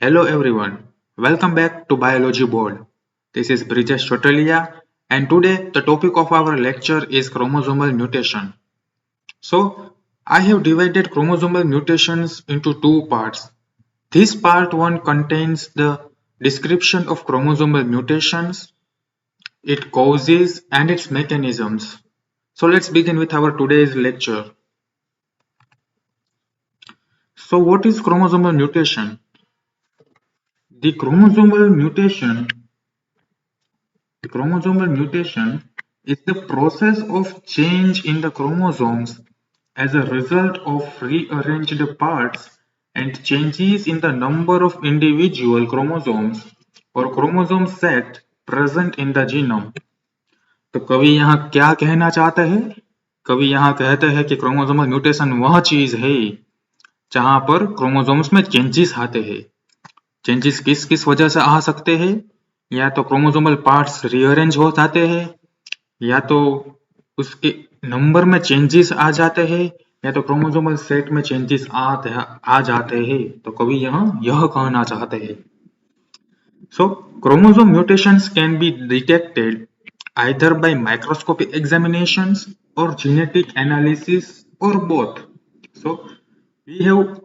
Hello everyone, welcome back to Biology Board. This is BRIJESCHCHOTALIYA and today the topic of our lecture is chromosomal mutation. So, I have divided chromosomal mutations into two parts. This part 1 contains the description of chromosomal mutations, its causes and its mechanisms. So let's begin with our today's lecture. So what is chromosomal mutation? The chromosomal mutation is the process of change in the chromosomes as a result of rearranged parts and changes in the number of individual chromosomes or chromosome set present in the genome. तो कवि यहाँ क्या कहना चाहते हैं? कवि यहाँ कहते हैं कि क्रोमोसोमल म्यूटेशन वह चीज है जहां पर क्रोमोसोम्स में चेंजेस आते हैं। चेंजेस किस किस वजह से आ सकते हैं? या तो क्रोमोसोमल पार्ट्स रीअरेंज हो जाते हैं, या तो उसके नंबर में चेंजेस आ जाते हैं, या तो क्रोमोसोमल सेट में चेंजेस आ जाते हैं। तो कवि यहाँ यह कहना चाहते हैं। So chromosome mutations can be detected either by microscopic examinations or genetic analysis or both. So we have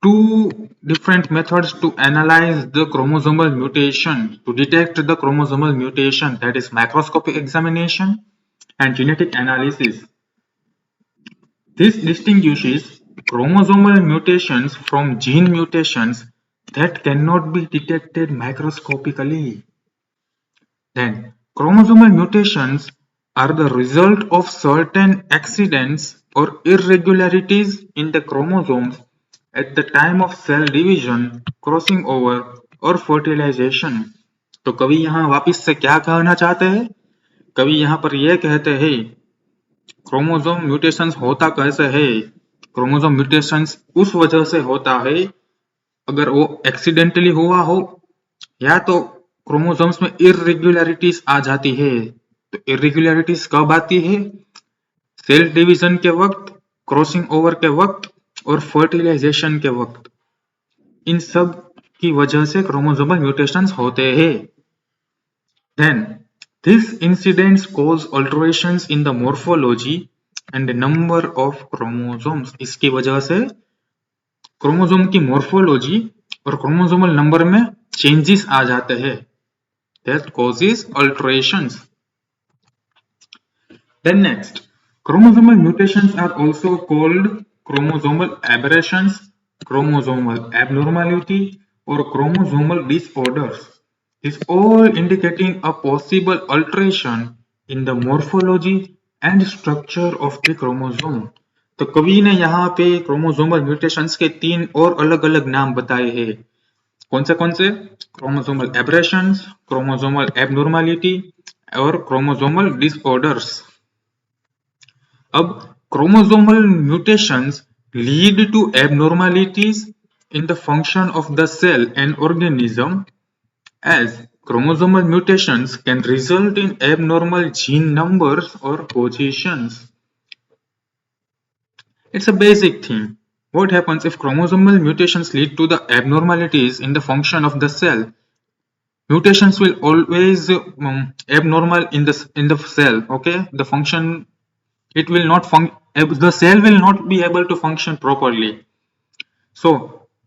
two different methods to analyze the chromosomal mutation, to detect the chromosomal mutation, that is microscopic examination and genetic analysis. This distinguishes chromosomal mutations from gene mutations that cannot be detected microscopically. Then, chromosomal mutations are the result of certain accidents or irregularities in the chromosomes at the time of cell division, crossing over और fertilization. तो कवि यहाँ वापिस से क्या कहना चाहते हैं? कवि यहाँ पर यह कहते हैं क्रोमोसोम म्यूटेशंस होता कैसे है? क्रोमोसोम म्यूटेशंस उस वजह से होता है अगर वो एक्सीडेंटली हुआ हो या तो क्रोमोसोम्स में इरेगुलरिटीज आ जाती है। तो इरेगुलरिटीज कब आती है? सेल डिवीजन के वक्त, क्रॉसिंग ओवर के वक्त और फर्टिलाइजेशन के वक्त। इन सब की वजह से क्रोमोसोमल म्यूटेशंस होते हैं। Then these incidents cause alterations in the morphology and number of chromosomes. इसकी वजह से क्रोमोसोम की मोर्फोलॉजी और क्रोमोसोमल नंबर में चेंजेस आ जाते हैं। That causes alterations. Then next, chromosomal mutations are also called chromosomal aberrations, chromosomal abnormality or chromosomal disorders. Is all indicating a possible alteration in the morphology and structure of the chromosome. तो कवि ने यहाँ पे chromosomal mutations के तीन और अलग-अलग नाम बताए हैं। कौन से? क्रोमोसोमल एब्रेशंस, क्रोमोसोमल एबनॉर्मलिटी और क्रोमोसोमल डिसऑर्डर्स। अब chromosomal mutations lead to abnormalities in the function of the cell and organism, as chromosomal mutations can result in abnormal gene numbers or positions. It's a basic thing. What happens if chromosomal mutations lead to the abnormalities in the function of the cell? Mutations will always abnormal in the cell. Okay, the function, it will not the cell will not be able to function properly. So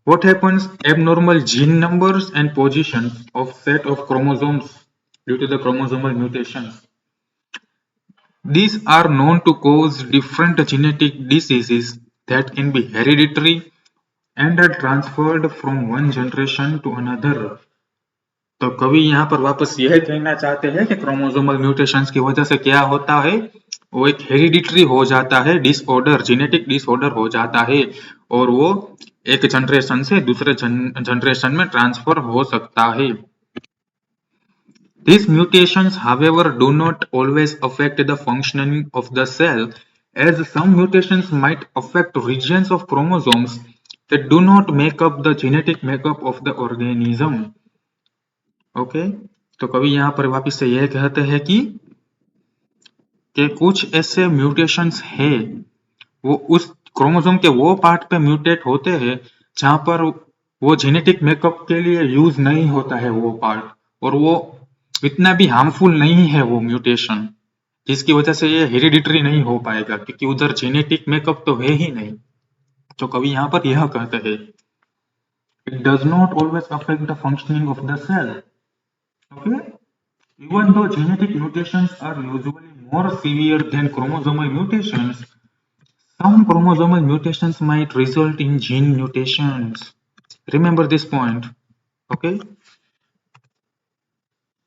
what happens? Abnormal gene numbers and positions of set of chromosomes due to the chromosomal mutations. These are known to cause different genetic diseases that can be hereditary and are transferred from one generation to another. तो कवि यहाँ पर वापस यह कहना चाहते हैं कि क्रोमोसोमल म्यूटेशंस की वजह से क्या होता है? वो एक हेरिडिटरी हो जाता है डिसऑर्डर, जेनेटिक डिसऑर्डर हो जाता है और वो एक जनरेशन से दूसरे जनरेशन में ट्रांसफर हो सकता है। These mutations, however, do not always affect the functioning of the cell, as some mutations might affect regions of chromosomes that do not make up the genetic makeup of the organism. Okay, तो कवि यहाँ पर वापिस से यह कहते हैं कि कुछ ऐसे म्यूटेशंस है वो उस क्रोमोसोम के वो पार्ट पे म्यूटेट होते हैं जहां पर वो जेनेटिक मेकअप के लिए यूज नहीं होता है वो पार्ट, और वो इतना भी हार्मफुल नहीं है वो म्यूटेशन, जिसकी वजह से ये हेरिडिटरी नहीं हो पाएगा, क्योंकि उधर जेनेटिक मेकअप तो है ही नहीं। तो कवि यहाँ पर यह कहते हैं, it does not always affect the functioning of the cell. Okay, even though genetic mutations are usually more severe than chromosomal mutations, some chromosomal mutations might result in gene mutations. Remember this point. Okay,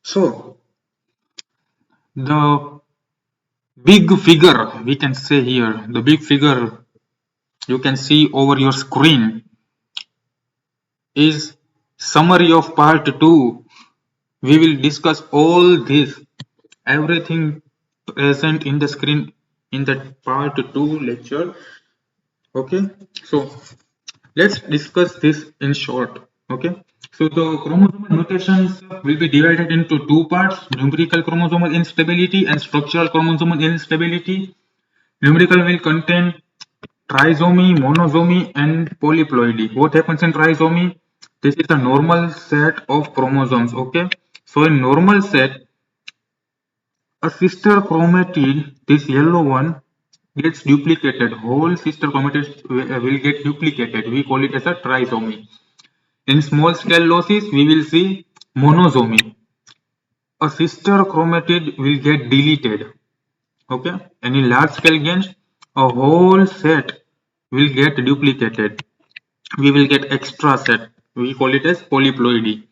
so the big figure we can say here, the big figure you can see over your screen is summary of part 2. We will discuss all this, everything present in the screen in that part 2 lecture. Okay, so let's discuss this in short. Okay, so the chromosomal mutations will be divided into two parts: numerical chromosomal instability and structural chromosomal instability. Numerical will contain trisomy, monosomy, and polyploidy. What happens in trisomy? This is a normal set of chromosomes. Okay, so in normal set, a sister chromatid, this yellow one, gets duplicated. Whole sister chromatid will get duplicated. We call it as a trisomy. In small scale losses, we will see monosomy. A sister chromatid will get deleted. Okay, and in large scale gains, a whole set will get duplicated. We will get extra set. We call it as polyploidy.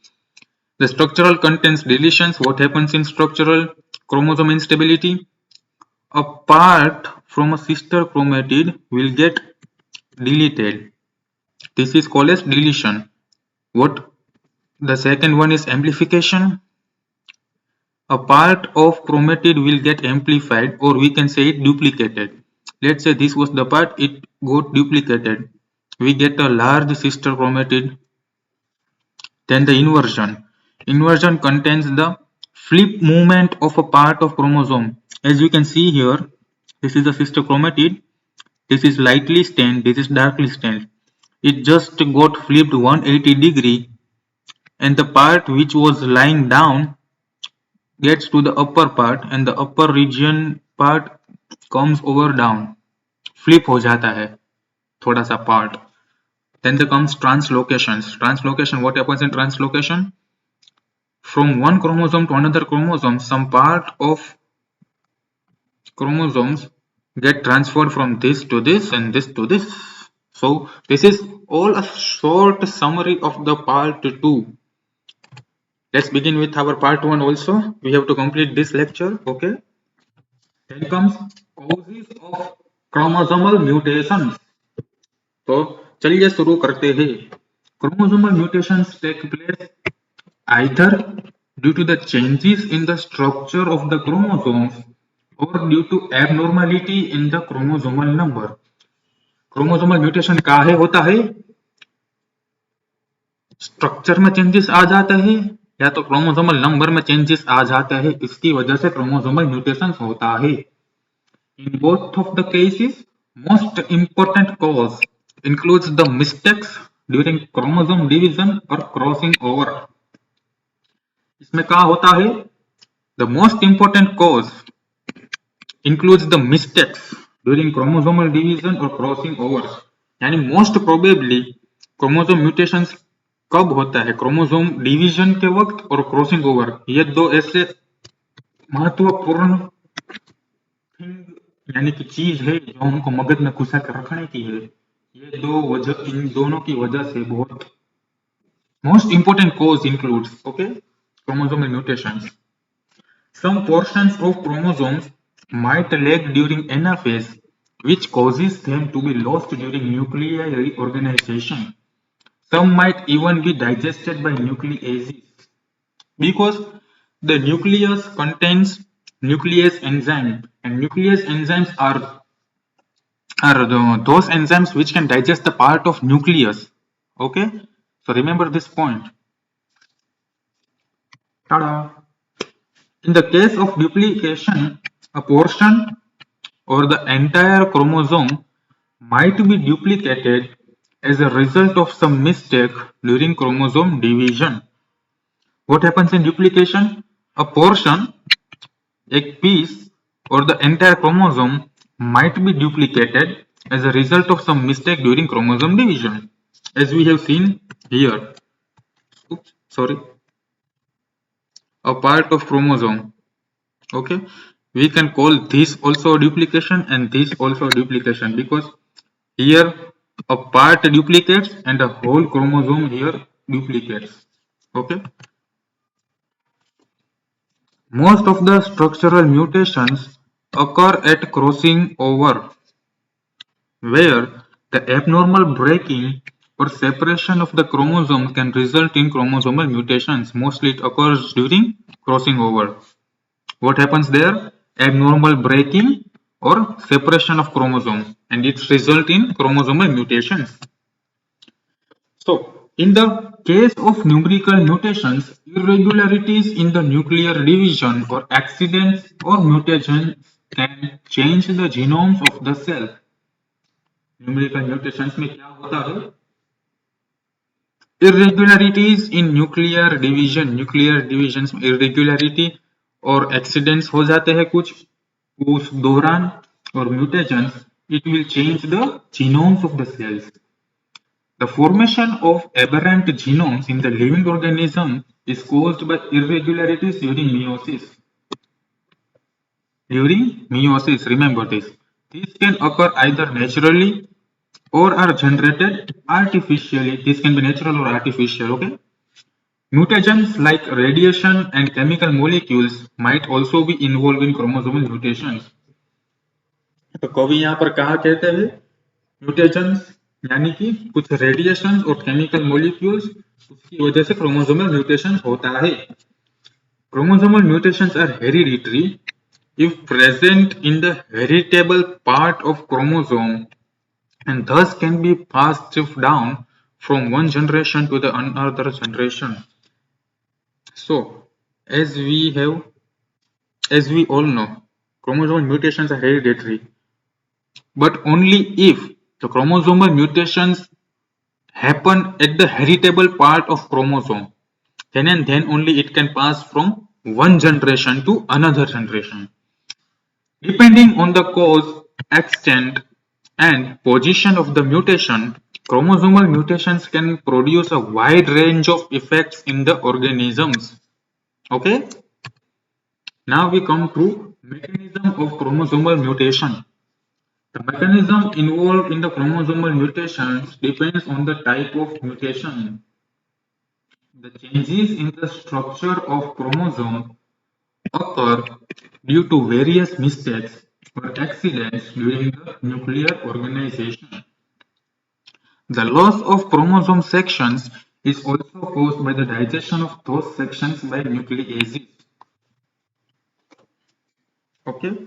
The structural contains deletions. What happens in structural chromosome instability? A part from a sister chromatid will get deleted. This is called as deletion. What the second one is amplification. A part of chromatid will get amplified, or we can say it duplicated. Let's say this was the part, it got duplicated. We get a large sister chromatid. Then the inversion. Inversion contains the flip movement of a part of chromosome. As you can see here, this is the sister chromatid. This is lightly stained, this is darkly stained. It just got flipped 180 degree, and the part which was lying down gets to the upper part, and the upper region part comes over down. Flip हो जाता है थोड़ा सा part. Then there comes translocations. Translocation, what happens in translocation? From one chromosome to another chromosome, some part of chromosomes get transferred from this to this and this to this. So this is all a short summary of the part 2. Let's begin with our part 1 also. We have to complete this lecture. Okay. Then comes causes of chromosomal mutations. तो चलिए शुरू करते हैं. Chromosomal mutations take place either due to the changes in the structure of the chromosomes or due to abnormality in the chromosomal number. Chromosomal mutation काहे होता है? Structure में changes आ जाते हैं या तो क्रोमोसोमल नंबर में चेंजेस आ जाते हैं, इसकी वजह से क्रोमोसोमल म्यूटेशन होता है. In both of the cases, most important cause includes the mistakes during chromosome division or crossing over. इसमें क्या होता है? The most important cause includes the mistakes during chromosomal division or crossing over. यानी most probably chromosome mutations कब होता है? Chromosome division के वक्त और क्रॉसिंग ओवर. ये दो ऐसे महत्वपूर्ण यानी कि चीज है जो हमको मगज में घुसा कर रखने की है. ये दो वजह, इन दोनों की वजह से बहुत most important cause includes okay chromosomal mutations. Some portions of chromosomes might lag during anaphase, which causes them to be lost during nuclei reorganization. Some might even be digested by nucleases because the nucleus contains nuclease enzyme, and nuclease enzymes are those enzymes which can digest the part of nucleus. Okay, so remember this point. Ta-da! In the case of duplication, a portion or the entire chromosome might be duplicated as a result of some mistake during chromosome division. What happens in duplication? A portion, a piece, or the entire chromosome might be duplicated as a result of some mistake during chromosome division, as we have seen here. Oops, sorry. A part of chromosome. Okay, we can call this also a duplication and this also a duplication, because here a part duplicates and a whole chromosome here duplicates. Okay, most of the structural mutations occur at crossing over, where the abnormal breaking or separation of the chromosome can result in chromosomal mutations. Mostly it occurs during crossing over. What happens there? Abnormal breaking or separation of chromosome, and it results in chromosomal mutations. So, in the case of numerical mutations, irregularities in the nuclear division or accidents or mutations can change the genomes of the cell. Numerical mutations में क्या होता है? Irregularities in nuclear divisions में irregularity और accidents हो जाते हैं कुछ उस दौरान, और mutations, it will change the genomes of the cells. The formation of aberrant genomes in the living organism is caused by irregularities during meiosis. During meiosis, remember this. These can occur either naturally or are generated artificially. This can be natural or artificial, okay? Mutagens like radiation and chemical molecules might also be involved in chromosomal mutations. तो कवि यहाँ पर कहा कहते हैं mutations यानी कि कुछ रेडिएशन और केमिकल मॉलिक्यूल्स, उसकी वजह से क्रोमोसोमल म्यूटेशन होता है. Chromosomal mutations are hereditary if present in the heritable part of chromosome and thus can be passed down from one generation to the another generation. So, as we all know, chromosomal mutations are hereditary, but only if the chromosomal mutations happen at the heritable part of chromosome, then and then only it can pass from one generation to another generation. Depending on the cause, extent, and position of the mutation, chromosomal mutations can produce a wide range of effects in the organisms. Okay? Now we come to mechanism of chromosomal mutation. The mechanism involved in the chromosomal mutations depends on the type of mutation. The changes in the structure of chromosome occur due to various mistakes or accidents during the nuclear organization. The loss of chromosome sections is also caused by the digestion of those sections by nucleases. Okay?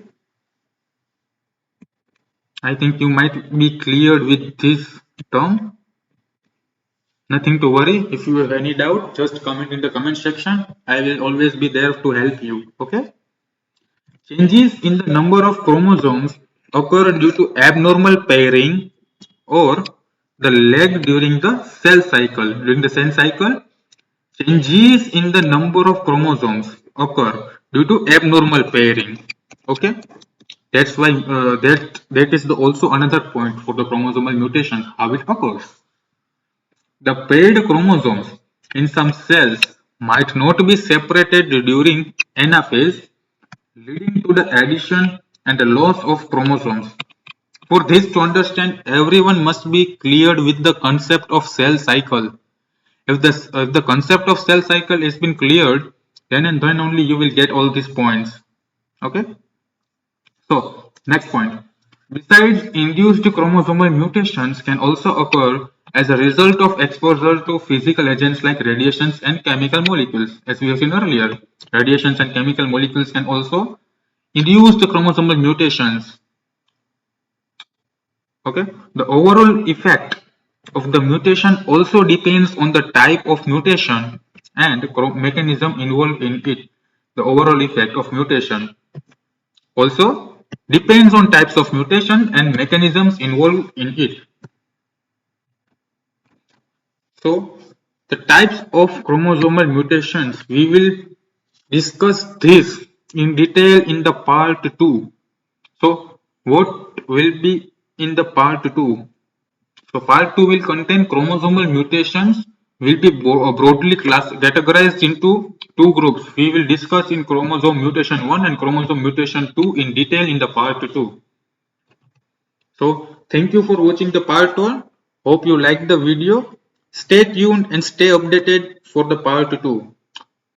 I think you might be cleared with this term. Nothing to worry. If you have any doubt, just comment in the comment section. I will always be there to help you. Okay? Changes in the number of chromosomes occur due to abnormal pairing or the lag during the cell cycle. During the cell cycle, changes in the number of chromosomes occur due to abnormal pairing. Okay? That's why that is also another point for the chromosomal mutations, how it occurs. The paired chromosomes in some cells might not be separated during anaphase, leading to the addition and the loss of chromosomes. For this to understand, everyone must be cleared with the concept of cell cycle. If the concept of cell cycle has been cleared, then and then only you will get all these points. Okay? So, next point. Besides, induced chromosomal mutations can also occur as a result of exposure to physical agents like radiations and chemical molecules. As we have seen earlier, radiations and chemical molecules can also induce the chromosomal mutations. Okay, the overall effect of the mutation also depends on the type of mutation and mechanism involved in it. The overall effect of mutation also depends on types of mutation and mechanisms involved in it. So the types of chromosomal mutations, we will discuss this in detail in the part 2. So what will be in the part 2? So part 2 will contain chromosomal mutations will be broadly categorized into two groups. We will discuss in chromosome mutation 1 and chromosome mutation 2 in detail in the part 2. So thank you for watching the part 1. Hope you liked the video. Stay tuned and stay updated for the part 2.